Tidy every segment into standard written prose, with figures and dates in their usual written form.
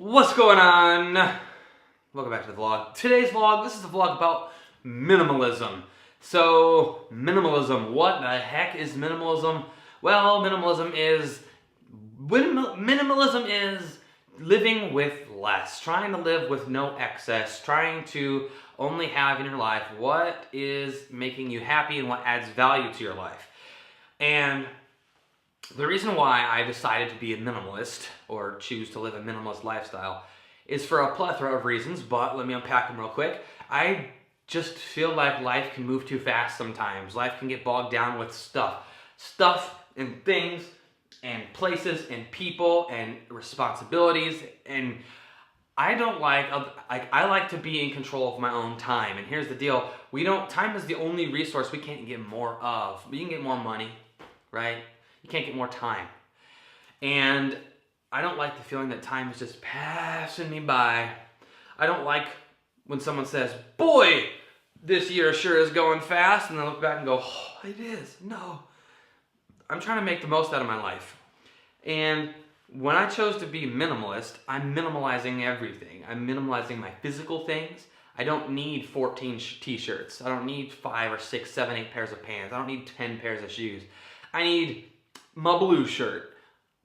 What's going on? Welcome back to the vlog. Today's vlog, this is a vlog about minimalism. So, minimalism, what the heck is minimalism? Well, minimalism is living with less, trying to live with no excess, trying to only have in your life what is making you happy and what adds value to your life. And the reason why I decided to be a minimalist, or choose to live a minimalist lifestyle, is for a plethora of reasons, but let me unpack them real quick. I just feel like life can move too fast sometimes. Life can get bogged down with stuff and things and places and people and responsibilities, and I like to be in control of my own time. And here's the deal, time is the only resource we can't get more of. We can get more money, right? You can't get more time. And I don't like the feeling that time is just passing me by. I don't like when someone says, boy, this year sure is going fast, and then I look back and go, oh, it is. No. I'm trying to make the most out of my life. And when I chose to be minimalist, I'm minimalizing everything. I'm minimalizing my physical things. I don't need 14 t-shirts. I don't need 5 or 6, 7, 8 pairs of pants. I don't need 10 pairs of shoes. I need my blue shirt,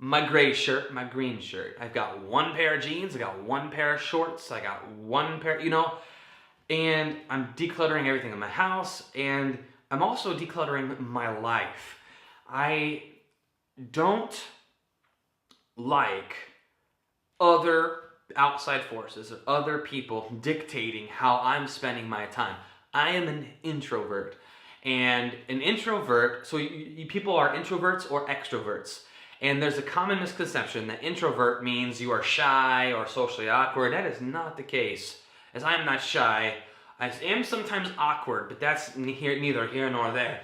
my gray shirt, my green shirt. I've got one pair of jeans, I got one pair of shorts, I got one pair, and I'm decluttering everything in my house, and I'm also decluttering my life. I don't like other outside forces or other people dictating how I'm spending my time. I am an introvert. And an introvert, so people are introverts or extroverts. And there's a common misconception that introvert means you are shy or socially awkward. That is not the case, as I am not shy. I am sometimes awkward, but that's neither here nor there.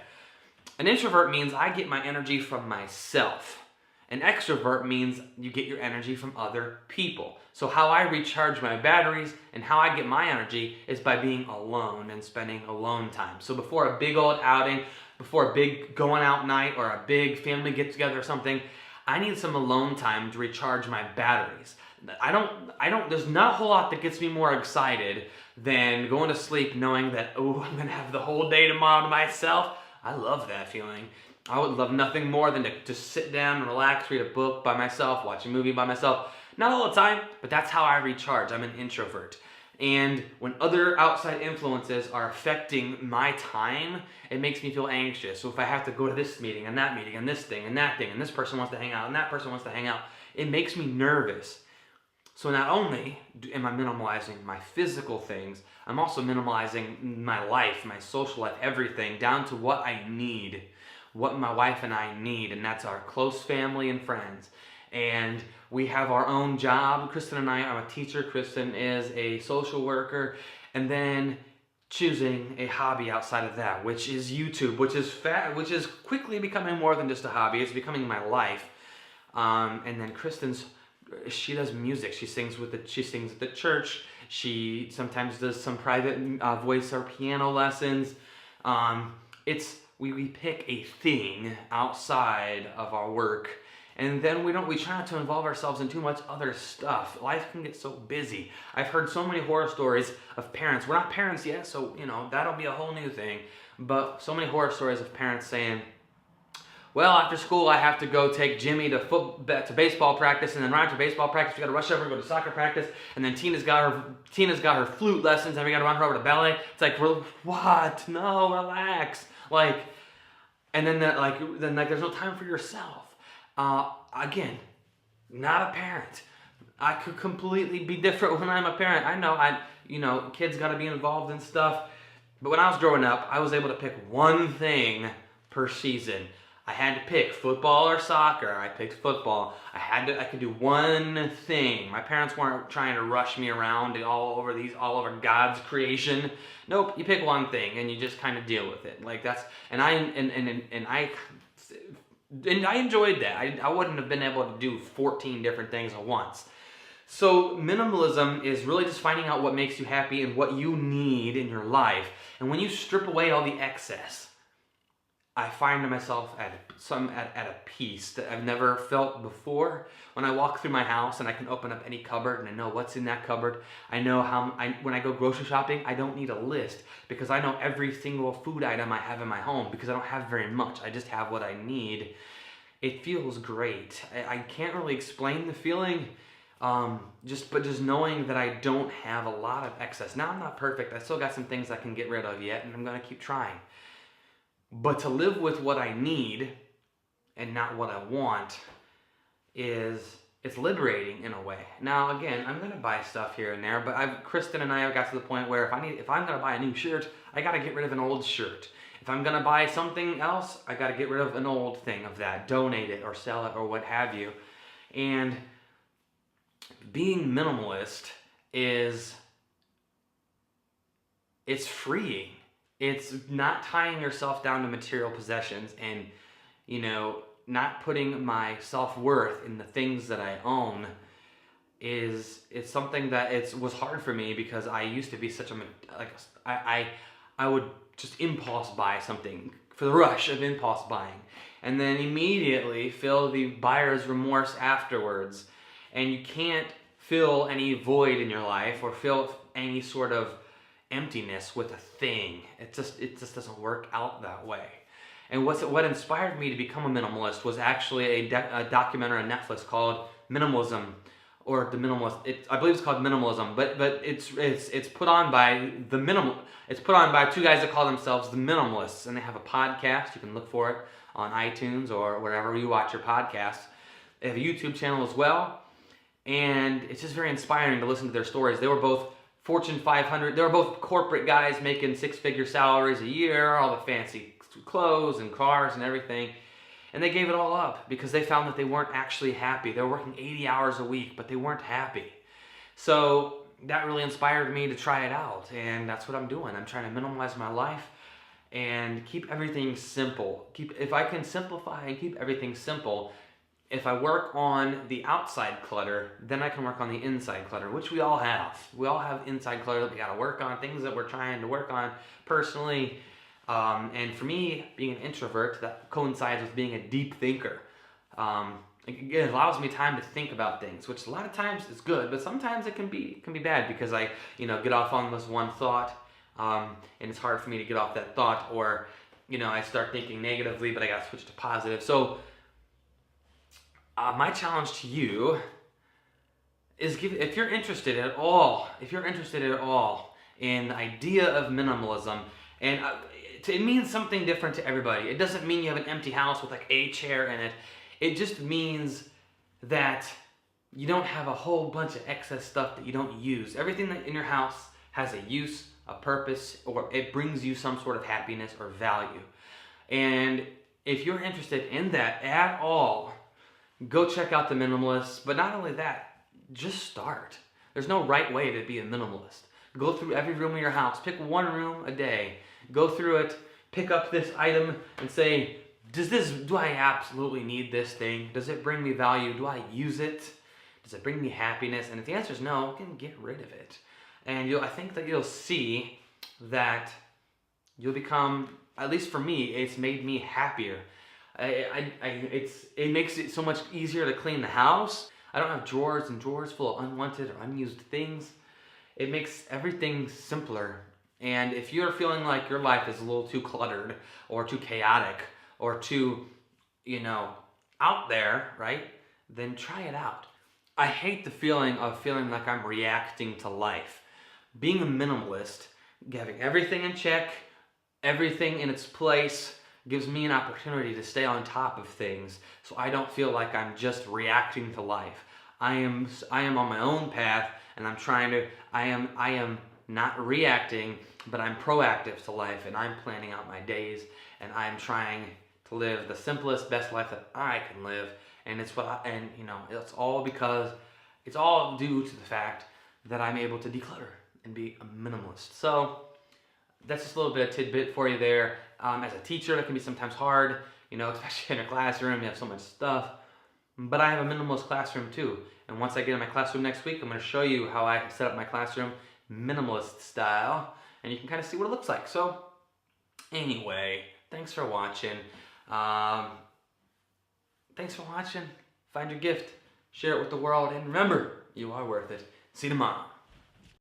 An introvert means I get my energy from myself. An extrovert means you get your energy from other people. So how I recharge my batteries and how I get my energy is by being alone and spending alone time. So before a big old outing, before a big going out night or a big family get together or something, I need some alone time to recharge my batteries. There's not a whole lot that gets me more excited than going to sleep knowing that, oh, I'm gonna have the whole day tomorrow to myself. I love that feeling. I would love nothing more than to just sit down and relax, read a book by myself, watch a movie by myself. Not all the time, but that's how I recharge. I'm an introvert. And when other outside influences are affecting my time, it makes me feel anxious. So if I have to go to this meeting and that meeting and this thing and that thing and this person wants to hang out and that person wants to hang out, it makes me nervous. So not only am I minimalizing my physical things, I'm also minimalizing my life, my social life, everything, down to what I need. What my wife and I need, and that's our close family and friends. And we have our own job. Kristen and I, I'm a teacher. Kristen is a social worker. And then choosing a hobby outside of that, which is YouTube, which is quickly becoming more than just a hobby. It's becoming my life. And then she does music. She sings at the church. She sometimes does some private voice or piano lessons. We pick a thing outside of our work, and then we try not to involve ourselves in too much other stuff. Life can get so busy. I've heard so many horror stories of parents. We're not parents yet, so that'll be a whole new thing. But so many horror stories of parents saying, well, after school I have to go take Jimmy to baseball practice, and then right after baseball practice we got to rush over and go to soccer practice, and then Tina's got her flute lessons, and we got to run her over to ballet. It's like, what? No, relax. And then there's no time for yourself. Again, not a parent. I could completely be different when I'm a parent. I know, kids got to be involved in stuff. But when I was growing up, I was able to pick one thing per season. I had to pick football or soccer. I picked football. I could do one thing. My parents weren't trying to rush me around all over God's creation. Nope, you pick one thing and you just kind of deal with it. I enjoyed that. I wouldn't have been able to do 14 different things at once. So minimalism is really just finding out what makes you happy and what you need in your life. And when you strip away all the excess, I find myself at a peace that I've never felt before. When I walk through my house and I can open up any cupboard and I know what's in that cupboard, I know when I go grocery shopping, I don't need a list because I know every single food item I have in my home because I don't have very much. I just have what I need. It feels great. I can't really explain the feeling, but just knowing that I don't have a lot of excess. Now I'm not perfect. I still got some things I can get rid of yet, and I'm gonna keep trying. But to live with what I need and not what I want it's liberating in a way. Now again, I'm gonna buy stuff here and there, but Kristen and I have got to the point where if I'm gonna buy a new shirt, I gotta get rid of an old shirt. If I'm gonna buy something else, I gotta get rid of an old thing of that, donate it or sell it or what have you. And being minimalist it's freeing. It's not tying yourself down to material possessions and, not putting my self-worth in the things that I own. It's something that was hard for me because I used to be such I would just impulse buy something for the rush of impulse buying and then immediately feel the buyer's remorse afterwards. And you can't fill any void in your life or fill any sort of emptiness with a thing. It just doesn't work out that way. And what inspired me to become a minimalist was actually a documentary on Netflix called Minimalism, or The Minimalist. I believe it's called Minimalism, but it's put on by It's put on by two guys that call themselves the Minimalists, and they have a podcast. You can look for it on iTunes or wherever you watch your podcasts. They have a YouTube channel as well, and it's just very inspiring to listen to their stories. They were both Fortune 500. They were both corporate guys making six-figure salaries a year, all the fancy clothes and cars and everything. And they gave it all up because they found that they weren't actually happy. They were working 80 hours a week, but they weren't happy. So that really inspired me to try it out. And that's what I'm doing. I'm trying to minimize my life and keep everything simple. If I can simplify and keep everything simple, if I work on the outside clutter, then I can work on the inside clutter, which we all have. We all have inside clutter that we got to work on, things that we're trying to work on personally. And for me, being an introvert, that coincides with being a deep thinker. It allows me time to think about things, which a lot of times is good, but sometimes it can be bad because I, get off on this one thought, and it's hard for me to get off that thought, or, I start thinking negatively, but I got to switch to positive. So, my challenge to you is if you're interested at all in the idea of minimalism, and it means something different to everybody. It doesn't mean you have an empty house with like a chair in it. It just means that you don't have a whole bunch of excess stuff that you don't use. Everything that in your house has a use, a purpose, or it brings you some sort of happiness or value. And if you're interested in that at all, go check out The Minimalist. But not only that, just start. There's no right way to be a minimalist. Go through every room of your house. Pick one room a day. Go through it. Pick up this item and say, do I absolutely need this thing? Does it bring me value? Do I use it? Does it bring me happiness? And if the answer is no, then get rid of it. And I think that you'll see that you'll become, at least for me, it's made me happier. It makes it so much easier to clean the house. I don't have drawers and drawers full of unwanted or unused things. It makes everything simpler. And if you're feeling like your life is a little too cluttered or too chaotic or too, out there, right? Then try it out. I hate the feeling like I'm reacting to life. Being a minimalist, having everything in check, everything in its place, gives me an opportunity to stay on top of things so I don't feel like I'm just reacting to life. I am on my own path, and I am not reacting, but I'm proactive to life, and I'm planning out my days, and I'm trying to live the simplest, best life that I can live. And it's all due to the fact that I'm able to declutter and be a minimalist. So that's just a little bit of tidbit for you there. As a teacher, that can be sometimes hard, especially in a classroom, you have so much stuff. But I have a minimalist classroom too. And once I get in my classroom next week, I'm going to show you how I set up my classroom minimalist style. And you can kind of see what it looks like. So anyway, Thanks for watching. Um, Thanks for watching. Find your gift, share it with the world, and remember, you are worth it. See you tomorrow.